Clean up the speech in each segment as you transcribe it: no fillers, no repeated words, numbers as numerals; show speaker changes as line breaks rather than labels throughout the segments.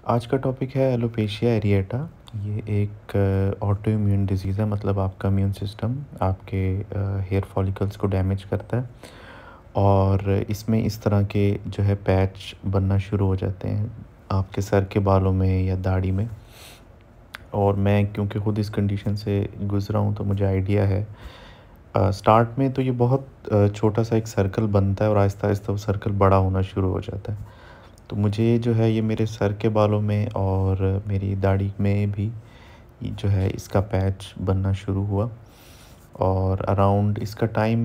आज का टॉपिक है एलोपेशिया एरिएटा। ये एक ऑटो इम्यून डिजीज़ है, मतलब आपका इम्यून सिस्टम आपके हेयर फॉलिकल्स को डैमेज करता है और इसमें इस तरह के जो है पैच बनना शुरू हो जाते हैं आपके सर के बालों में या दाढ़ी में। और मैं क्योंकि ख़ुद इस कंडीशन से गुज़रा हूँ तो मुझे आइडिया है। स्टार्ट में तो ये बहुत छोटा सा एक सर्कल बनता है और आहिस्ता-आहिस्ता वो सर्कल बड़ा होना शुरू हो जाता है। तो मुझे जो है ये मेरे सर के बालों में और मेरी दाढ़ी में भी ये जो है इसका पैच बनना शुरू हुआ। और अराउंड इसका टाइम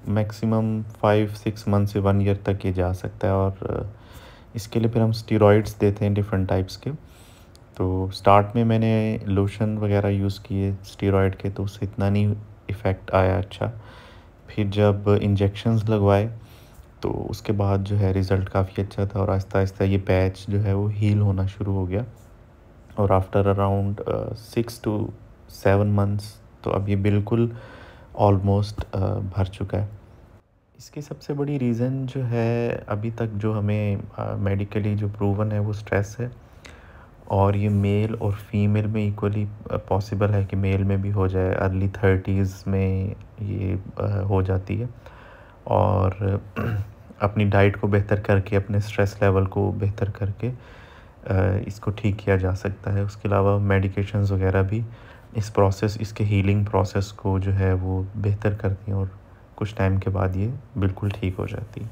मैक्सिमम 5-6 मंथ से 1 ईयर तक ये जा सकता है। और इसके लिए फिर हम स्टेरॉइड्स देते हैं डिफरेंट टाइप्स के। तो स्टार्ट में मैंने लोशन वगैरह यूज़ किए स्टेरॉइड के, तो उससे इतना नहीं इफ़ेक्ट आया अच्छा। फिर जब इंजेक्शंस लगवाए तो उसके बाद जो है रिज़ल्ट काफ़ी अच्छा था और आहिस्ता-आहिस्ता ये पैच जो है वो हील होना शुरू हो गया। और आफ्टर अराउंड 6 टू 7 मंथ्स तो अब ये बिल्कुल ऑलमोस्ट भर चुका है। इसकी सबसे बड़ी रीज़न जो है अभी तक जो हमें मेडिकली जो प्रूवन है वो स्ट्रेस है। और ये मेल और फीमेल में इक्वली पॉसिबल है कि मेल में भी हो जाए। अर्ली 30s में ये हो जाती है। और अपनी डाइट को बेहतर करके, अपने स्ट्रेस लेवल को बेहतर करके इसको ठीक किया जा सकता है। उसके अलावा मेडिकेशंस वगैरह भी इसके हीलिंग प्रोसेस को जो है वो बेहतर करती हैं और कुछ टाइम के बाद ये बिल्कुल ठीक हो जाती है।